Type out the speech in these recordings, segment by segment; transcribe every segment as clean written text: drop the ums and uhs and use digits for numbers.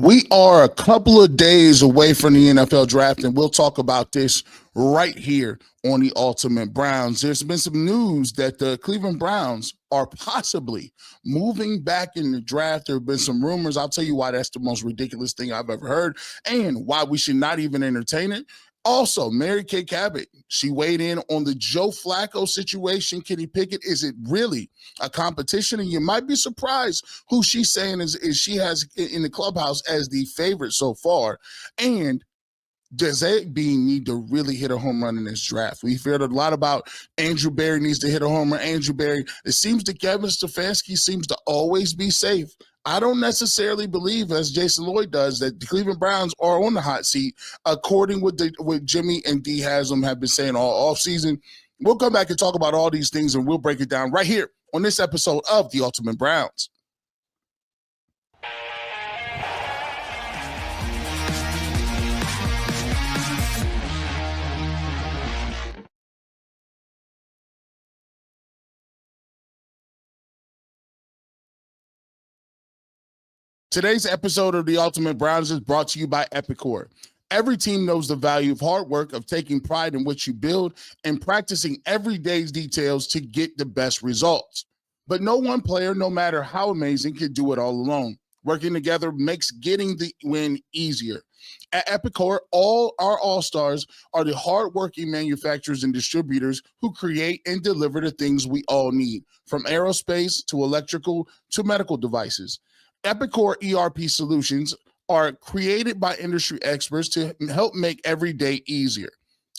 We are a couple of days away from the NFL draft, and we'll talk about this right here on the Ultimate Browns. There's been some news that the Cleveland Browns are possibly moving back in the draft. There have been some rumors. I'll tell you why that's the most ridiculous thing I've ever heard and why we should not even entertain it. Also, Mary Kay Cabot, she weighed in on the Joe Flacco situation. Kenny Pickett, is it really a competition? And you might be surprised who she's saying is she has in the clubhouse as the favorite so far. And does AB need to really hit a home run in this draft? We've heard a lot about Andrew Berry needs to hit a home run. Andrew Berry, it seems that Kevin Stefanski seems to always be safe. I don't necessarily believe, as Jason Lloyd does, that the Cleveland Browns are on the hot seat, according with what Jimmy and D Haslam have been saying all offseason. We'll come back and talk about all these things, and we'll break it down right here on this episode of The Ultimate Browns. Today's episode of The Ultimate Browns is brought to you by Epicor. Every team knows the value of hard work, of taking pride in what you build, and practicing every day's details to get the best results. But no one player, no matter how amazing, can do it all alone. Working together makes getting the win easier. At Epicor, all our all-stars are the hardworking manufacturers and distributors who create and deliver the things we all need, from aerospace to electrical to medical devices. Epicor ERP solutions are created by industry experts to help make every day easier.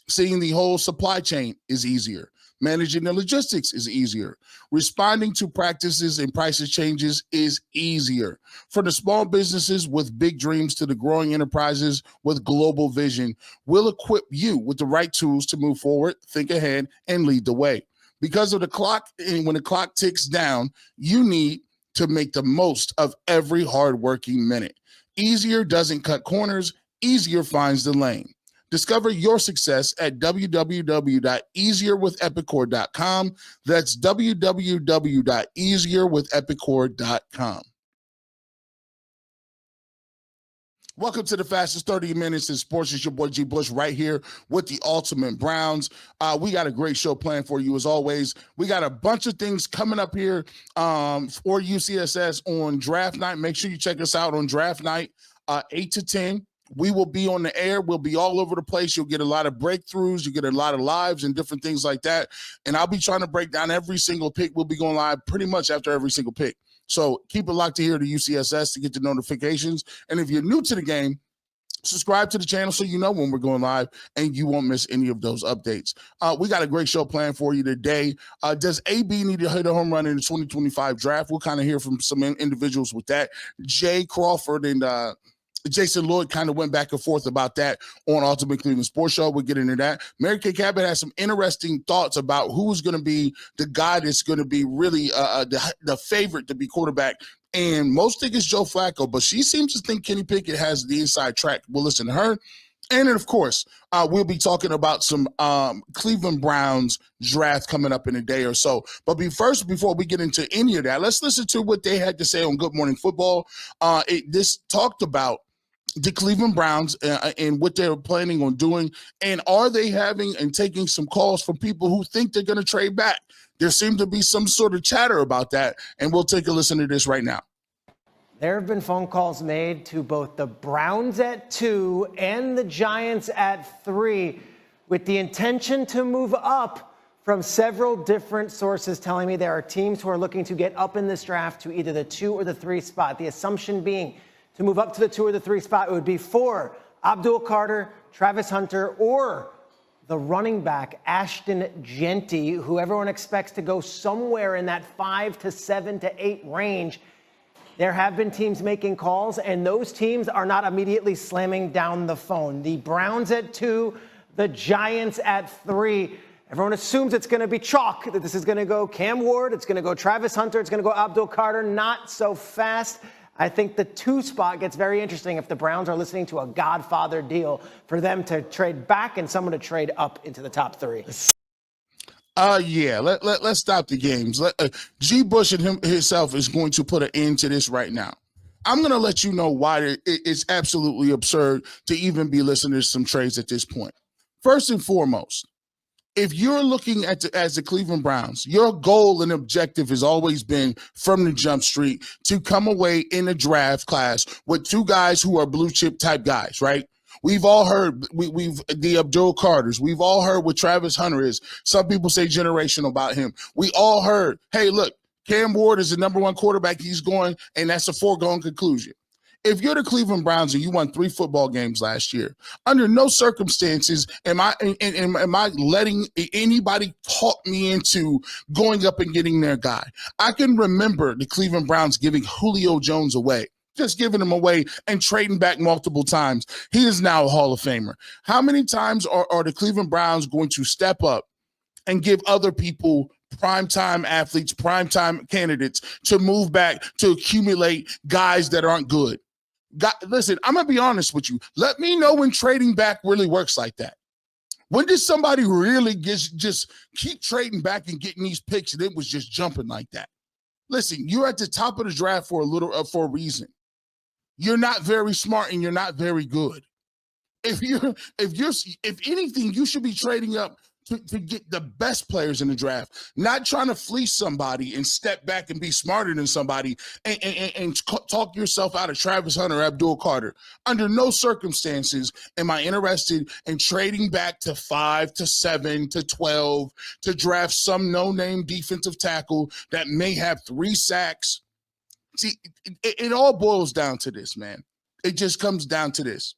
Seeing the whole supply chain is easier. Managing the logistics is easier. Responding to practices and prices changes is easier. For the small businesses with big dreams to the growing enterprises with global vision, we'll equip you with the right tools to move forward, think ahead, and lead the way. Because of the clock, and when the clock ticks down, you need to make the most of every hardworking minute. Easier doesn't cut corners, easier finds the lane. Discover your success at www.easierwithepicor.com. That's www.easierwithepicor.com. Welcome to the fastest 30 minutes in sports. It's your boy G. Bush right here with the Ultimate Browns. We got a great show planned for you as always. We got a bunch of things coming up here for UCSS on draft night. Make sure you check us out on draft night, 8 to 10. We will be on the air. We'll be all over the place. You'll get a lot of breakthroughs. You get a lot of lives and different things like that. And I'll be trying to break down every single pick. We'll be going live pretty much after every single pick. So keep it locked to here to UCSS to get the notifications. And if you're new to the game, subscribe to the channel so you know when we're going live and you won't miss any of those updates. We got a great show planned for you today. Does AB need to hit a home run in the 2025 draft? We'll kind of hear from some individuals with that. Jay Crawford and Jason Lloyd kind of went back and forth about that on Ultimate Cleveland Sports Show. We'll get into that. Mary Kay Cabot has some interesting thoughts about who's going to be the guy that's going to be really the favorite to be quarterback. And most think it's Joe Flacco, but she seems to think Kenny Pickett has the inside track. We'll listen to her. And then, of course, we'll be talking about some Cleveland Browns draft coming up in a day or so. But before we get into any of that, let's listen to what they had to say on Good Morning Football. This talked about the Cleveland Browns and what they're planning on doing. And are they having and taking some calls from people who think they're going to trade back? There seemed to be some sort of chatter about that. And we'll take a listen to this right now. There have been phone calls made to both the Browns at 2 and the Giants at 3 with the intention to move up, from several different sources telling me there are teams who are looking to get up in this draft to either the 2 or the 3 spot. The assumption being to move up to the 2 or the 3 spot, it would be for Abdul Carter, Travis Hunter, or the running back Ashton Genty, who everyone expects to go somewhere in that 5 to 7 to 8 range. There have been teams making calls, and those teams are not immediately slamming down the phone. The Browns at 2, the Giants at 3. Everyone assumes it's going to be chalk, that this is going to go Cam Ward, it's going to go Travis Hunter, it's going to go Abdul Carter. Not so fast. I think the 2 spot gets very interesting if the Browns are listening to a Godfather deal for them to trade back and someone to trade up into the top 3. Yeah, let's stop the games. G. Bush and himself is going to put an end to this right now. I'm going to let you know why it's absolutely absurd to even be listening to some trades at this point. First and foremost, if you're looking at as the Cleveland Browns, your goal and objective has always been from the jump street to come away in a draft class with two guys who are blue chip type guys, right? We've all heard we've the Abdul Carters. We've all heard what Travis Hunter is. Some people say generational about him. We all heard, hey, look, Cam Ward is the number one quarterback. He's going, and that's a foregone conclusion. If you're the Cleveland Browns and you won 3 football games last year, under no circumstances am I letting anybody talk me into going up and getting their guy. I can remember the Cleveland Browns giving Julio Jones away, just giving him away and trading back multiple times. He is now a Hall of Famer. How many times are the Cleveland Browns going to step up and give other people primetime athletes, primetime candidates to move back to accumulate guys that aren't good? Listen, I'm going to be honest with you. Let me know when trading back really works like that. When did somebody really just keep trading back and getting these picks and it was just jumping like that? Listen, you're at the top of the draft for a reason. You're not very smart and you're not very good. If anything, you should be trading up to get the best players in the draft, not trying to fleece somebody and step back and be smarter than somebody and talk yourself out of Travis Hunter or Abdul Carter. Under no circumstances am I interested in trading back to 5 to 7 to 12 to draft some no-name defensive tackle that may have 3 sacks. See, it all boils down to this, man. It just comes down to this.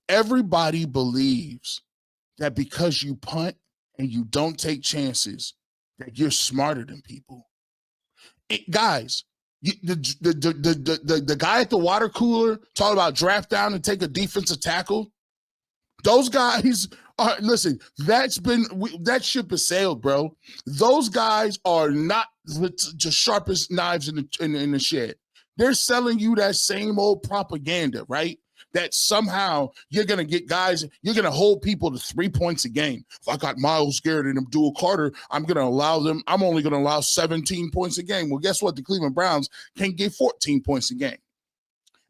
Everybody believes that because you punt and you don't take chances, that you're smarter than people. Guys, the guy at the water cooler talking about draft down and take a defensive tackle, those guys are, listen, that ship has sailed, bro. Those guys are not the sharpest knives in the shed. They're selling you that same old propaganda, right? That somehow you're going to get guys, you're going to hold people to 3 points a game. If I got Myles Garrett and Abdul Carter, I'm only going to allow 17 points a game. Well, guess what? The Cleveland Browns can get 14 points a game.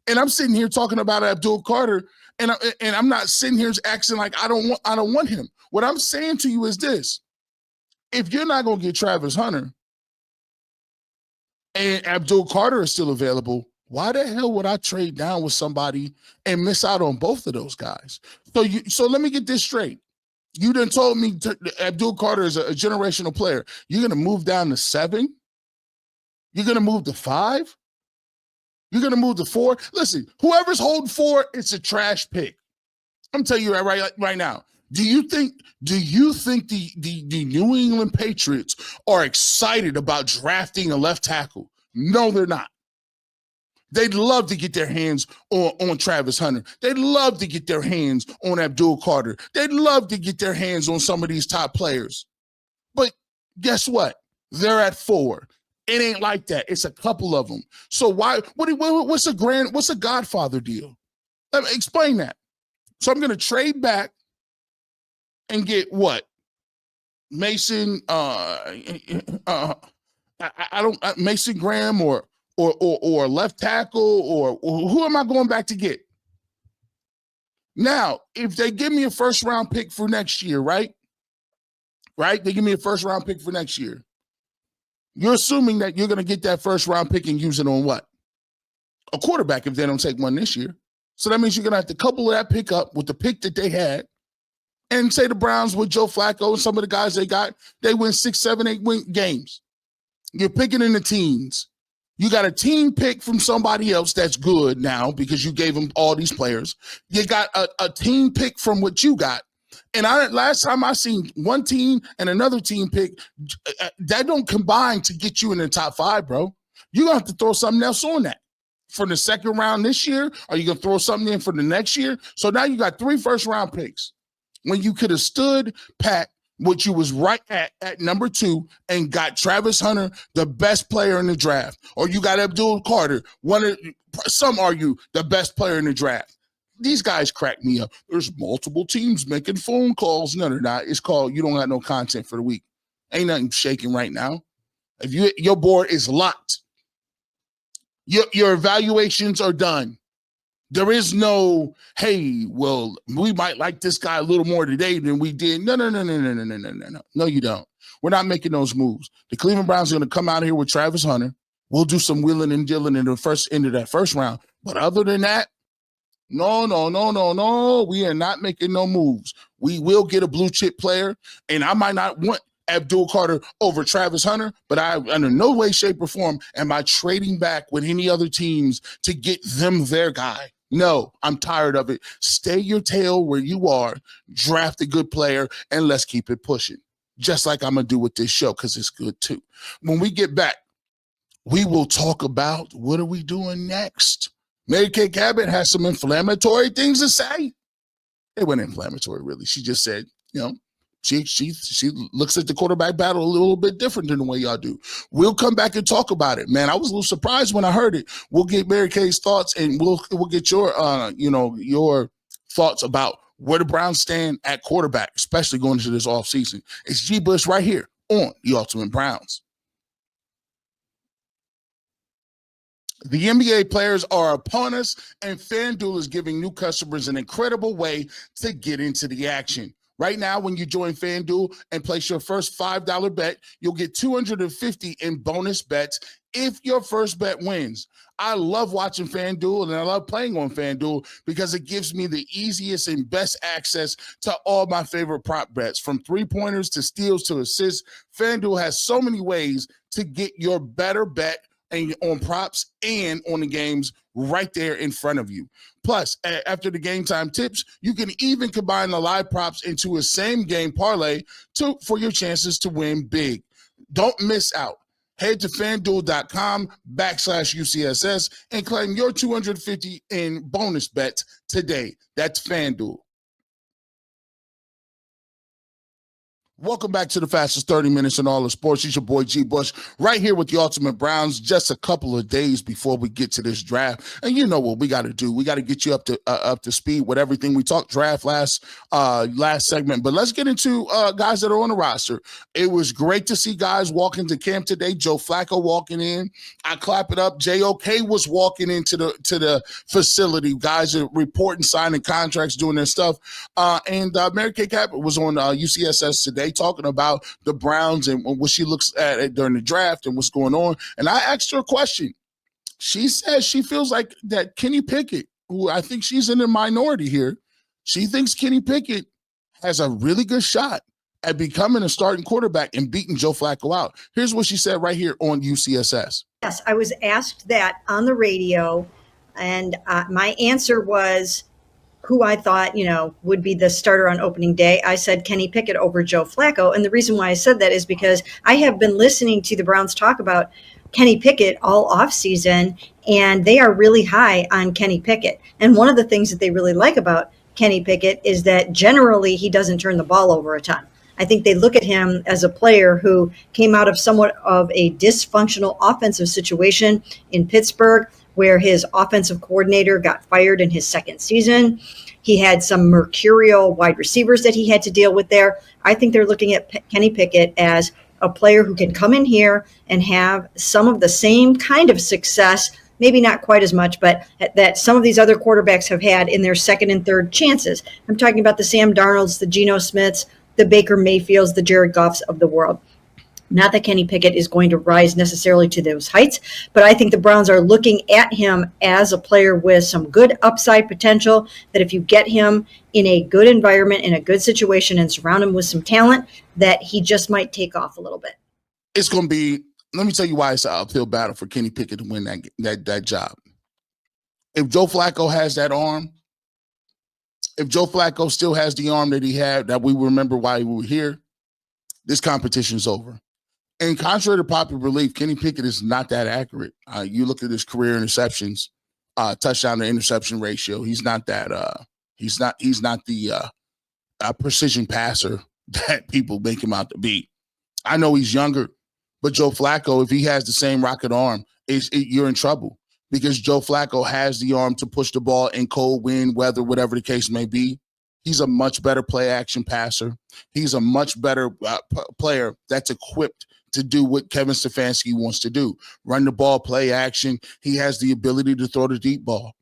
And I'm sitting here talking about Abdul Carter, and I'm not sitting here acting like I don't want him. What I'm saying to you is this. If you're not going to get Travis Hunter and Abdul Carter is still available, why the hell would I trade down with somebody and miss out on both of those guys? So let me get this straight. You done told me Abdul Carter is a generational player. You're going to move down to 7? You're going to move to 5? You're going to move to 4? Listen, whoever's holding 4, it's a trash pick. I'm telling you right now. Do you think the New England Patriots are excited about drafting a left tackle? No, they're not. They'd love to get their hands on Travis Hunter. They'd love to get their hands on Abdul Carter. They'd love to get their hands on some of these top players. But guess what? They're at 4. It ain't like that. It's a couple of them. So what's a Godfather deal? Let me explain that. So I'm going to trade back and get what? Mason, Mason Graham or left tackle or who am I going back to get? Now, if they give me a first round pick for next year, right? They give me a first round pick for next year. You're assuming that you're going to get that first round pick and use it on what? A quarterback if they don't take one this year. So that means you're going to have to couple that pick up with the pick that they had and say the Browns with Joe Flacco and some of the guys they got, they win 6, 7, 8 games. You're picking in the teens. You got a team pick from somebody else that's good now because you gave them all these players. You got a team pick from what you got. And last time I seen one team and another team pick, that don't combine to get you in the top 5, bro. You're going to have to throw something else on that. For the second round this year, are you going to throw something in for the next year? So now you got 3 first-round picks. When you could have stood pat, which you was right at number 2, and got Travis Hunter, the best player in the draft. Or you got Abdul Carter, some argue the best player in the draft. These guys crack me up. There's multiple teams making phone calls. No, they're not. It's called you don't got no content for the week. Ain't nothing shaking right now. If your board is locked. Your evaluations are done. There is no, hey, well, we might like this guy a little more today than we did. No. No, you don't. We're not making those moves. The Cleveland Browns are going to come out here with Travis Hunter. We'll do some wheeling and dealing in the first end of that first round. But other than that, no. We are not making no moves. We will get a blue chip player, and I might not want Abdul Carter over Travis Hunter, but I, under no way, shape, or form, am I trading back with any other teams to get them their guy. No, I'm tired of it. Stay your tail where you are, draft a good player, and let's keep it pushing. Just like I'm going to do with this show, because it's good too. When we get back, we will talk about what are we doing next. Mary Kay Cabot has some inflammatory things to say. It wasn't inflammatory, really. She just said, she looks at the quarterback battle a little bit different than the way y'all do. We'll come back and talk about it, man. I was a little surprised when I heard it. We'll get Mary Kay's thoughts, and we'll get your your thoughts about where the Browns stand at quarterback, especially going into this offseason. It's G. Bush right here on the Ultimate Browns. The NBA players are upon us, and FanDuel is giving new customers an incredible way to get into the action. Right now, when you join FanDuel and place your first $5 bet, you'll get $250 in bonus bets if your first bet wins. I love watching FanDuel, and I love playing on FanDuel because it gives me the easiest and best access to all my favorite prop bets, from three-pointers to steals to assists. FanDuel has so many ways to get your better bet and on props and on the games right there in front of you. Plus, after the game time tips, you can even combine the live props into a same game parlay for your chances to win big. Don't miss out. Head to FanDuel.com/UCSS and claim your $250 in bonus bets today. That's FanDuel. Welcome back to the fastest 30 minutes in all of sports. It's your boy G. Bush right here with the Ultimate Browns, just a couple of days before we get to this draft. And you know what we got to do. We got to get you up to speed with everything. We talked draft last segment, but let's get into guys that are on the roster. It was great to see guys walk into camp today. Joe Flacco walking in. I clap it up. JOK was walking into the facility. Guys are reporting, signing contracts, doing their stuff. And Mary Kay Cabot was on UCSS today, talking about the Browns and what she looks at during the draft and what's going on. And I asked her a question. She says she feels like that Kenny Pickett, who I think she's in the minority here, she thinks Kenny Pickett has a really good shot at becoming a starting quarterback and beating Joe Flacco out. Here's what she said right here on UCSS. Yes, I was asked that on the radio, and my answer was who I thought, would be the starter on opening day. I said Kenny Pickett over Joe Flacco. And the reason why I said that is because I have been listening to the Browns talk about Kenny Pickett all offseason, and they are really high on Kenny Pickett. And one of the things that they really like about Kenny Pickett is that generally he doesn't turn the ball over a ton. I think they look at him as a player who came out of somewhat of a dysfunctional offensive situation in Pittsburgh, where his offensive coordinator got fired in his second season. He had some mercurial wide receivers that he had to deal with there. I think they're looking at Kenny Pickett as a player who can come in here and have some of the same kind of success, maybe not quite as much, but that some of these other quarterbacks have had in their second and third chances. I'm talking about the Sam Darnolds, the Geno Smiths, the Baker Mayfields, the Jared Goffs of the world. Not that Kenny Pickett is going to rise necessarily to those heights, but I think the Browns are looking at him as a player with some good upside potential, that if you get him in a good environment, in a good situation, and surround him with some talent, that he just might take off a little bit. It's going to be, let me tell you why it's an uphill battle for Kenny Pickett to win that job. If Joe Flacco has that arm, if Joe Flacco still has the arm that he had, that we remember why we were here, this competition is over. And contrary to popular belief, Kenny Pickett is not that accurate. You look at his career interceptions, touchdown to interception ratio. He's not that. He's not the precision passer that people make him out to be. I know he's younger, but Joe Flacco, if he has the same rocket arm, you're in trouble, because Joe Flacco has the arm to push the ball in cold wind, weather, whatever the case may be. He's a much better play action passer. He's a much better player that's equipped to do what Kevin Stefanski wants to do. Run the ball, play action. He has the ability to throw the deep ball.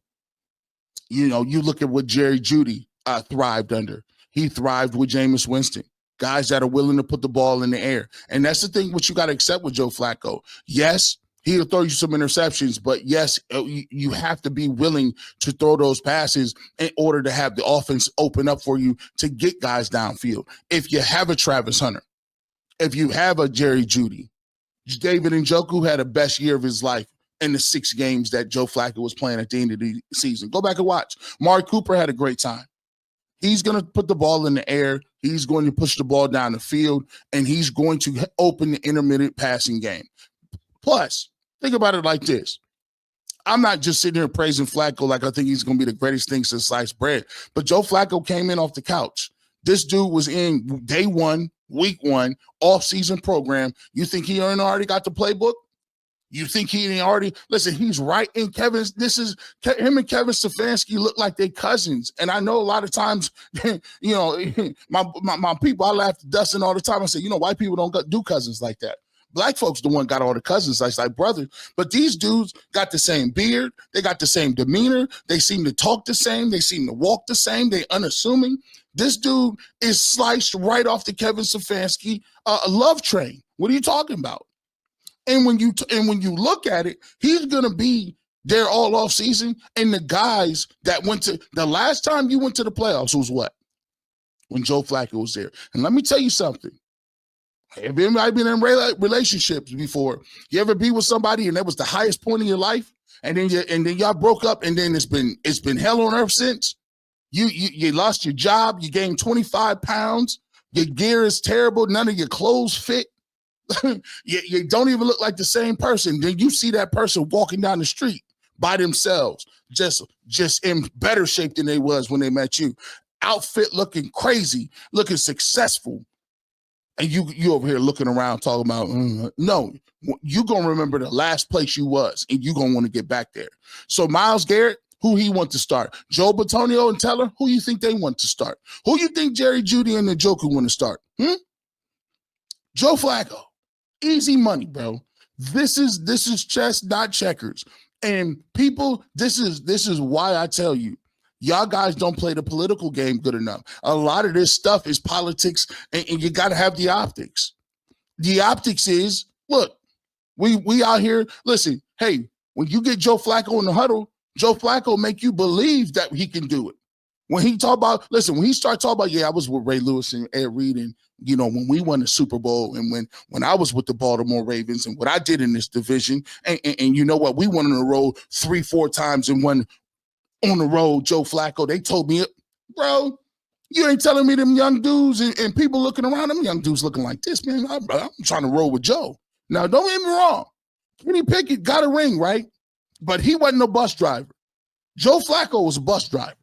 You know, you look at what Jerry Jeudy thrived under. He thrived with Jameis Winston. Guys that are willing to put the ball in the air. And that's the thing what you got to accept with Joe Flacco. Yes, he'll throw you some interceptions, but yes, you have to be willing to throw those passes in order to have the offense open up for you to get guys downfield. If you have a Travis Hunter, if you have a Jerry Jeudy, David Njoku had the best year of his life in the 6 games that Joe Flacco was playing at the end of the season. Go back and watch. Amari Cooper had a great time. He's going to put the ball in the air. He's going to push the ball down the field, and he's going to open the intermittent passing game. Plus, think about it like this. I'm not just sitting here praising Flacco like I think he's going to be the greatest thing since sliced bread, but Joe Flacco came in off the couch. This dude was in day 1, week 1, off-season program. You think he already got the playbook? You think he ain't already – listen, he's right in Kevin's – this is – him and Kevin Stefanski look like they cousins. And I know a lot of times, you know, my people, I laugh at Dustin all the time. I say, you know, white people don't do cousins like that. Black folks the one got all the cousins like brothers. But these dudes got the same beard. They got the same demeanor. They seem to talk the same. They seem to walk the same. They unassuming. This dude is sliced right off the Kevin Stefanski love train. What are you talking about? And when you look at it, he's gonna be there all off season. And the guys that went to the last time you went to the playoffs was what? When Joe Flacco was there. And let me tell you something. Have anybody been in relationships before? You ever be with somebody and that was the highest point of your life, and then y'all broke up, and then it's been hell on earth since? You lost your job, you gained 25 pounds, your gear is terrible, none of your clothes fit. you don't even look like the same person. Then you see that person walking down the street by themselves, just in better shape than they was when they met you. Outfit looking crazy, looking successful. And you over here looking around talking about, no, you're going to remember the last place you was, and you're going to want to get back there. So Myles Garrett, who he want to start? Joe Bitonio and Teller, who you think they want to start? Who you think Jerry Jeudy and Njoku want to start? Joe Flacco. Easy money, bro. This is chess, not checkers. And people, this is why I tell you, y'all guys don't play the political game good enough. A lot of this stuff is politics, and you got to have the optics. The optics is, look, we out here, listen, hey, when you get Joe Flacco in the huddle, Joe Flacco make you believe that he can do it. When he start talking about, I was with Ray Lewis and Ed Reed, and, you know, when we won the Super Bowl, and when I was with the Baltimore Ravens, and what I did in this division, and you know what, we won on the road 3-4 times and won on the road, Joe Flacco, they told me, bro, you ain't telling me them young dudes and people looking around, them young dudes looking like this, man. I'm trying to roll with Joe. Now, don't get me wrong. Kenny Pickett got a ring, right? But he wasn't a bus driver. Joe Flacco was a bus driver.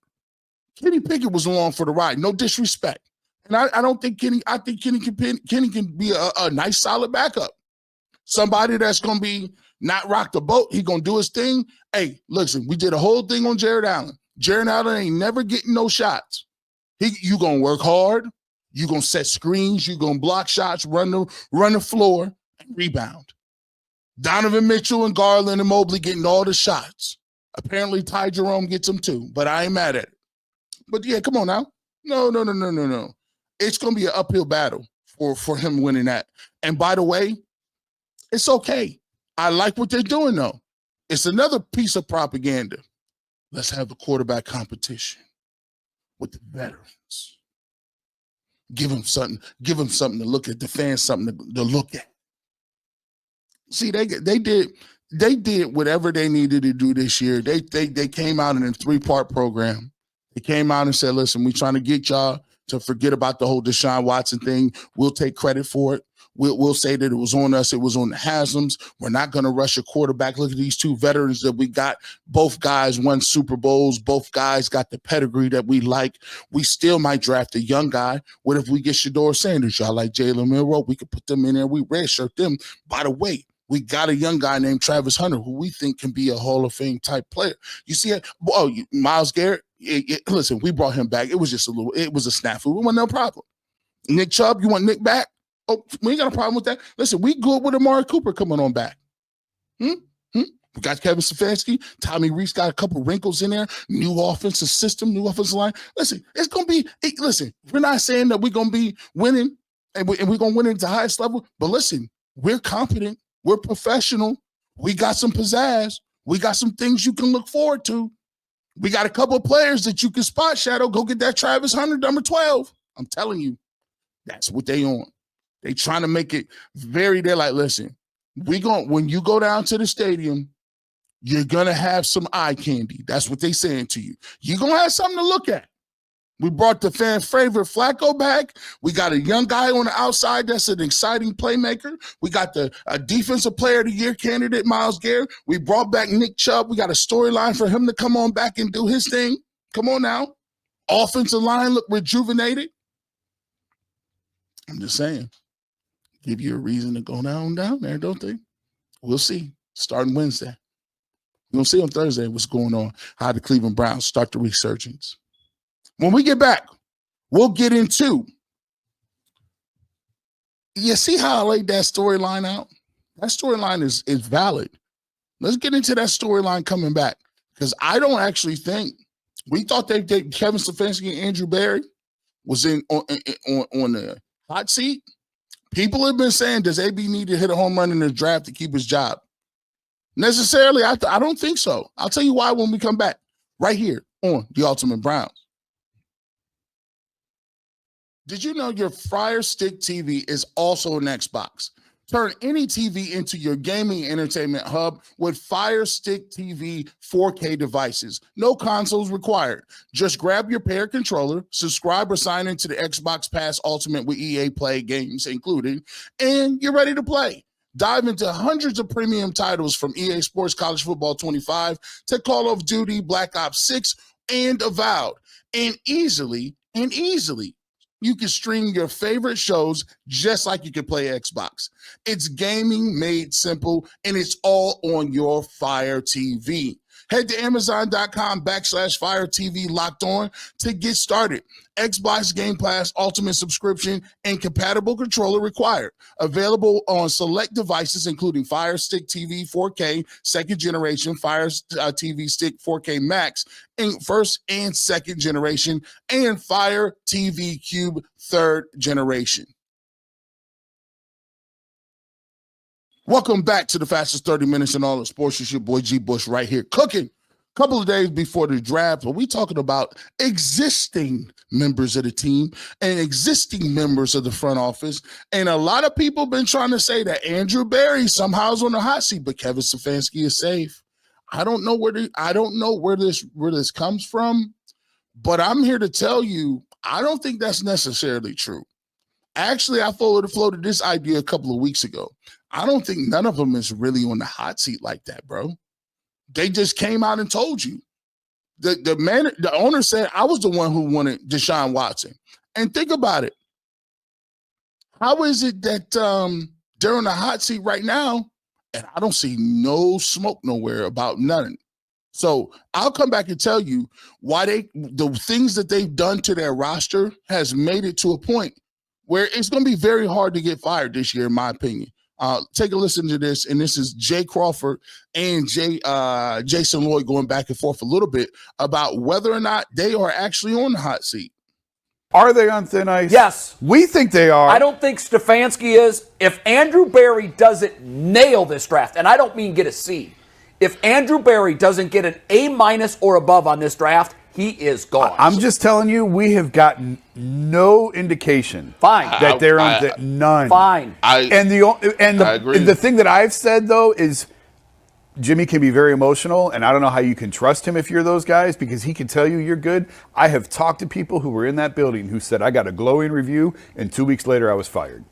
Kenny Pickett was along for the ride. No disrespect. And I don't think Kenny can be a nice, solid backup. Somebody that's going to be not rock the boat. He going to do his thing. Hey, listen, we did a whole thing on Jared Allen. Jared Allen ain't never getting no shots. You going to work hard. You going to set screens. You going to block shots, run the floor, and rebound. Donovan Mitchell and Garland and Mobley getting all the shots. Apparently Ty Jerome gets them too, but I ain't mad at it. But yeah, come on now. No. It's going to be an uphill battle for him winning that. And by the way, it's okay. I like what they're doing, though. It's another piece of propaganda. Let's have a quarterback competition with the veterans. Give them something to look at, the fans something to look at. See, they did whatever they needed to do this year. They came out in a 3-part program. They came out and said, listen, we're trying to get y'all to forget about the whole Deshaun Watson thing. We'll take credit for it. We'll say that it was on us. It was on the Haslam's. We're not going to rush a quarterback. Look at these 2 veterans that we got. Both guys won Super Bowls. Both guys got the pedigree that we like. We still might draft a young guy. What if we get Shador Sanders? Y'all like Jalen Milroe? We could put them in there. We redshirt them. By the way, we got a young guy named Travis Hunter who we think can be a Hall of Fame type player. You see it? Oh, Myles Garrett, listen, we brought him back. It was just it was a snafu. It wasn't no problem. Nick Chubb, you want Nick back? Oh, we ain't got a problem with that. Listen, we good with Amari Cooper coming on back. We got Kevin Stefanski. Tommy Reese got a couple wrinkles in there. New offensive system, new offensive line. Listen, it's going to be, listen, we're not saying that we're going to be winning and we're going to win at the highest level. But listen, we're confident. We're professional. We got some pizzazz. We got some things you can look forward to. We got a couple of players that you can spot, Shadow. Go get that Travis Hunter, number 12. I'm telling you, that's what they on. They trying to make it they're like, listen, when you go down to the stadium, you're going to have some eye candy. That's what they saying to you. You're going to have something to look at. We brought the fan favorite Flacco back. We got a young guy on the outside that's an exciting playmaker. We got the defensive player of the year candidate, Myles Garrett. We brought back Nick Chubb. We got a storyline for him to come on back and do his thing. Come on now. Offensive line look rejuvenated. I'm just saying. Give you a reason to go down there, don't they? We'll see. Starting Wednesday. We're going to see on Thursday what's going on, how the Cleveland Browns start the resurgence. When we get back, we'll get into, you see how I laid that storyline out? That storyline is valid. Let's get into that storyline coming back, because I don't actually think, we thought that Kevin Stefanski and Andrew Berry was on the hot seat. People have been saying, does AB need to hit a home run in the draft to keep his job? Necessarily, I don't think so. I'll tell you why when we come back, right here on The Ultimate Browns. Did you know your Fire Stick TV is also an Xbox? Turn any TV into your gaming entertainment hub with Fire Stick TV 4K devices. No consoles required. Just grab your paired controller, subscribe or sign into the Xbox Pass Ultimate with EA Play games included, and you're ready to play. Dive into hundreds of premium titles from EA Sports College Football 25 to Call of Duty, Black Ops 6, and Avowed. And easily, you can stream your favorite shows just like you can play Xbox. It's gaming made simple, and it's all on your Fire TV. Head to Amazon.com/Fire TV Locked On to get started. Xbox Game Pass Ultimate subscription and compatible controller required. Available on select devices, including Fire Stick TV 4K, second generation, Fire TV Stick 4K Max, in first and second generation, and Fire TV Cube third generation. Welcome back to the fastest 30 minutes in all of sports. It's your boy G. Bush right here, cooking. A couple of days before the draft, but we talking about existing members of the team and existing members of the front office. And a lot of people been trying to say that Andrew Berry somehow is on the hot seat, but Kevin Stefanski is safe. I don't know where this comes from, but I'm here to tell you, I don't think that's necessarily true. Actually, I floated this idea a couple of weeks ago. I don't think none of them is really on the hot seat like that, bro. They just came out and told you. The owner said, I was the one who wanted Deshaun Watson. And think about it. How is it that they're on the hot seat right now and I don't see no smoke nowhere about nothing? So I'll come back and tell you why the things that they've done to their roster has made it to a point where it's going to be very hard to get fired this year, in my opinion. Take a listen to this, and this is Jay Crawford and Jason Lloyd going back and forth a little bit about whether or not they are actually on the hot seat. Are they on thin ice? Yes. We think they are. I don't think Stefanski is. If Andrew Berry doesn't nail this draft, and I don't mean get a C, if Andrew Berry doesn't get an A- or above on this draft, he is gone. I'm just telling you, we have gotten no indication that they're on none. Fine. I agree. The thing that I've said, though, is Jimmy can be very emotional, and I don't know how you can trust him if you're those guys, because he can tell you you're good. I have talked to people who were in that building who said, I got a glowing review, and 2 weeks later I was fired.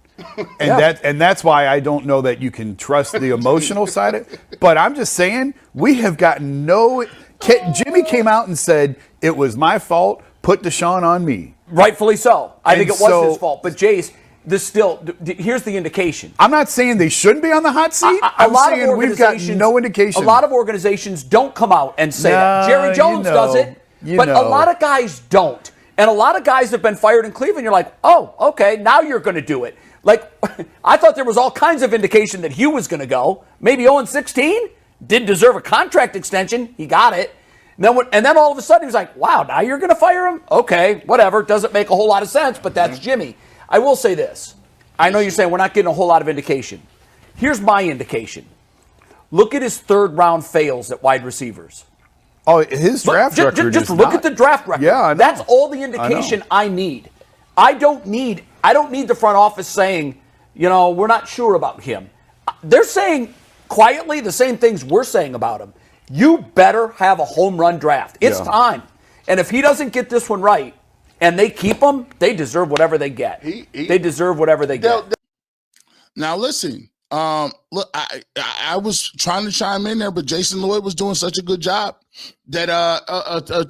And that's why I don't know that you can trust the emotional side of it. But I'm just saying, we have gotten no... Jimmy came out and said, it was my fault, put Deshaun on me. Rightfully so. I think it was his fault. But Jace, here's the indication. I'm not saying they shouldn't be on the hot seat. I'm saying we've got no indication. A lot of organizations don't come out and say that. Jerry Jones does it. But a lot of guys don't. And a lot of guys have been fired in Cleveland. You're like, oh, okay, now you're going to do it. Like, I thought there was all kinds of indication that Hugh was going to go. Maybe 0-16? Didn't deserve a contract extension. He got it. And then all of a sudden he was like, wow, now you're going to fire him? Okay, whatever. Doesn't make a whole lot of sense, but that's Jimmy. I will say this. I know you're saying we're not getting a whole lot of indication. Here's my indication. Look at his third round fails at wide receivers. Oh, his draft record just look at the draft record. Yeah, I know. That's all the indication I need. I don't need the front office saying, we're not sure about him. They're saying quietly the same things we're saying about him. You better have a home run draft. It's time. And if he doesn't get this one right and they keep him, they deserve whatever they get. They deserve whatever they get. Now, listen, look, I was trying to chime in there, but Jason Lloyd was doing such a good job that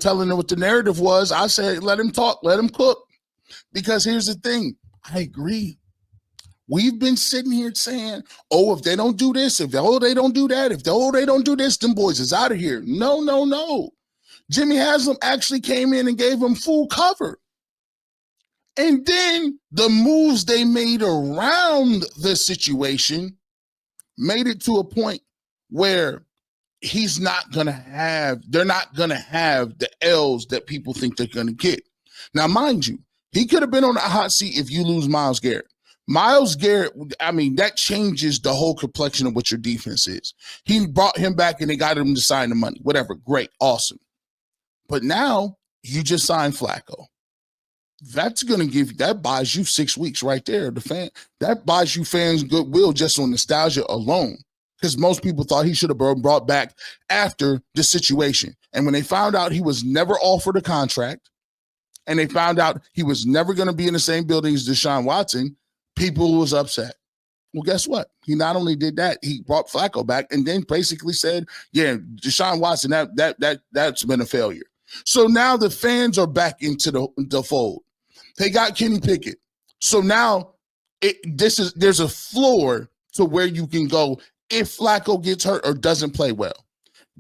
telling them what the narrative was. I said, let him talk, let him cook. Because here's the thing. I agree. We've been sitting here saying, if they don't do this, they don't do that, they don't do this, them boys is out of here. No. Jimmy Haslam actually came in and gave them full cover. And then the moves they made around the situation made it to a point where they're not going to have the L's that people think they're going to get. Now, mind you, he could have been on the hot seat if you lose Myles Garrett. Myles Garrett, that changes the whole complexion of what your defense is. He brought him back and they got him to sign the money. Whatever, great, awesome. But now you just signed Flacco. That buys you 6 weeks right there. That buys you fans goodwill just on nostalgia alone. Because most people thought he should have been brought back after the situation. And when they found out he was never offered a contract, and they found out he was never going to be in the same building as Deshaun Watson, people was upset. Well, guess what? He not only did that, he brought Flacco back and then basically said, yeah, Deshaun Watson, that's been a failure. So now the fans are back into the fold. They got Kenny Pickett. So now there's a floor to where you can go if Flacco gets hurt or doesn't play well.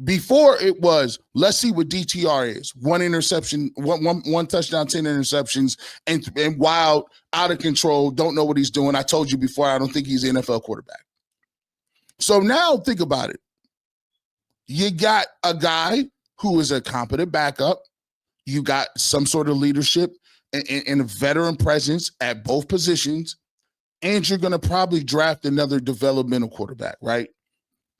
Before it was, let's see what DTR is. 1 interception, one touchdown, 10 interceptions, and wild, out of control, don't know what he's doing. I told you before, I don't think he's an NFL quarterback. So now think about it. You got a guy who is a competent backup. You got some sort of leadership and a veteran presence at both positions, and you're going to probably draft another developmental quarterback, right?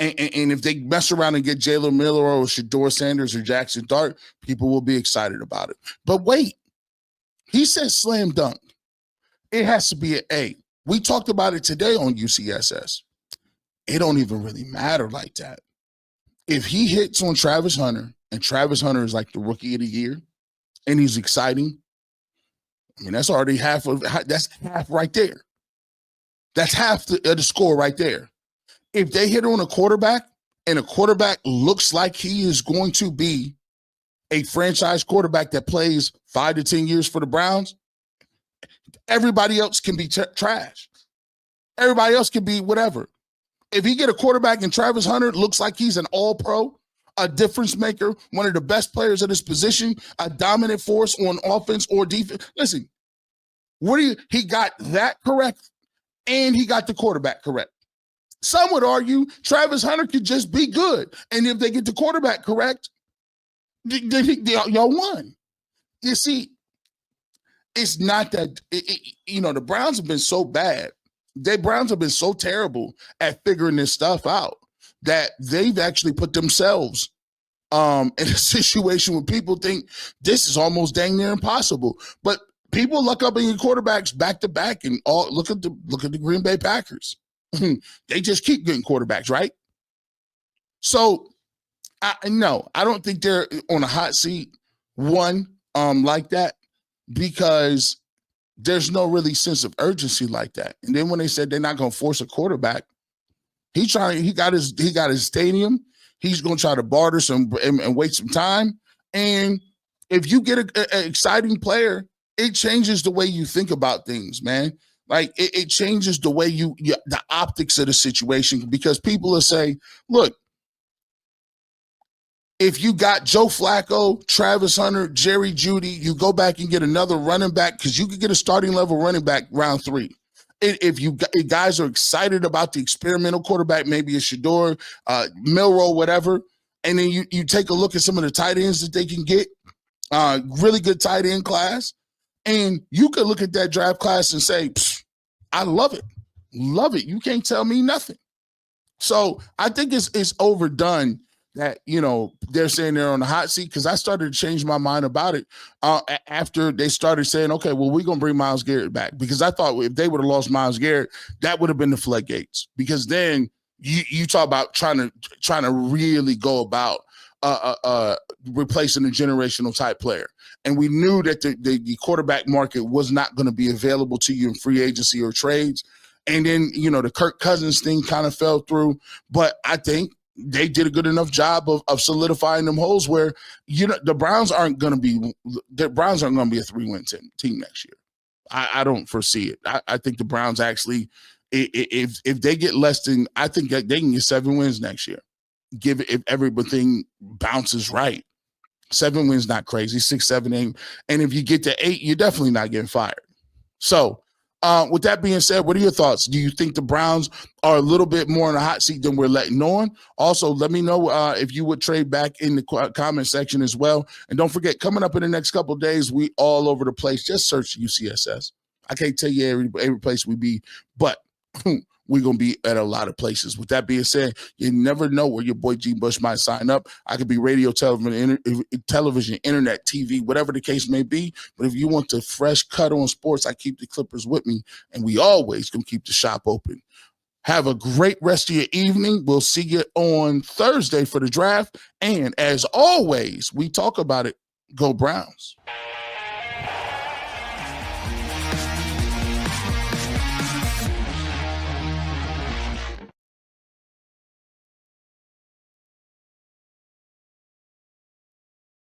And if they mess around and get Jalen Miller or Shedeur Sanders or Jackson Dart, people will be excited about it. But wait, he says slam dunk. It has to be an A. We talked about it today on UCSS. It don't even really matter like that. If he hits on Travis Hunter, and Travis Hunter is like the rookie of the year, and he's exciting, that's already half right there. That's half the score right there. If they hit on a quarterback and a quarterback looks like he is going to be a franchise quarterback that plays 5 to 10 years for the Browns, everybody else can be trash. Everybody else can be whatever. If he get a quarterback and Travis Hunter looks like he's an all-pro, a difference maker, one of the best players at his position, a dominant force on offense or defense. Listen, he got that correct and he got the quarterback correct. Some would argue Travis Hunter could just be good. And if they get the quarterback correct, y'all won. You see, it's not that, the Browns have been so bad. The Browns have been so terrible at figuring this stuff out that they've actually put themselves in a situation where people think this is almost dang near impossible. But people look up in your quarterbacks back to back and look at the Green Bay Packers. They just keep getting quarterbacks, right? So, I don't think they're on a hot seat, like that, because there's no really sense of urgency like that. And then when they said they're not going to force a quarterback, he got his stadium. He's going to try to barter some and wait some time. And if you get an exciting player, it changes the way you think about things, man. Like it changes the way the optics of the situation, because people will say, look, if you got Joe Flacco, Travis Hunter, Jerry Jeudy, you go back and get another running back because you could get a starting level running back round 3. If guys are excited about the experimental quarterback, maybe a Shador, Milroe, whatever, and then you take a look at some of the tight ends that they can get, really good tight end class, and you could look at that draft class and say, I love it. Love it. You can't tell me nothing. So I think it's overdone that, they're saying they're on the hot seat, because I started to change my mind about it after they started saying, okay, well, we're going to bring Myles Garrett back, because I thought if they would have lost Myles Garrett, that would have been the floodgates, because then you talk about trying to really go about replacing a generational type player. And we knew that the quarterback market was not going to be available to you in free agency or trades. And then, the Kirk Cousins thing kind of fell through. But I think they did a good enough job of solidifying them holes where, the Browns aren't going to be a 3-win team next year. I don't foresee it. I think the Browns actually, if they get less than, I think they can get 7 wins next year. If everything bounces right. 7 wins, not crazy. 6, 7, 8. And if you get to 8, you're definitely not getting fired. So, with that being said, what are your thoughts? Do you think the Browns are a little bit more in a hot seat than we're letting on? Also, let me know if you would trade back in the comment section as well. And don't forget, coming up in the next couple of days, we all over the place. Just search UCSS. I can't tell you every place we be, but we're going to be at a lot of places. With that being said, you never know where your boy G. Bush might sign up. I could be radio, television, internet, TV, whatever the case may be. But if you want the fresh cut on sports, I keep the Clippers with me, and we always going to keep the shop open. Have a great rest of your evening. We'll see you on Thursday for the draft. And as always, we talk about it. Go Browns.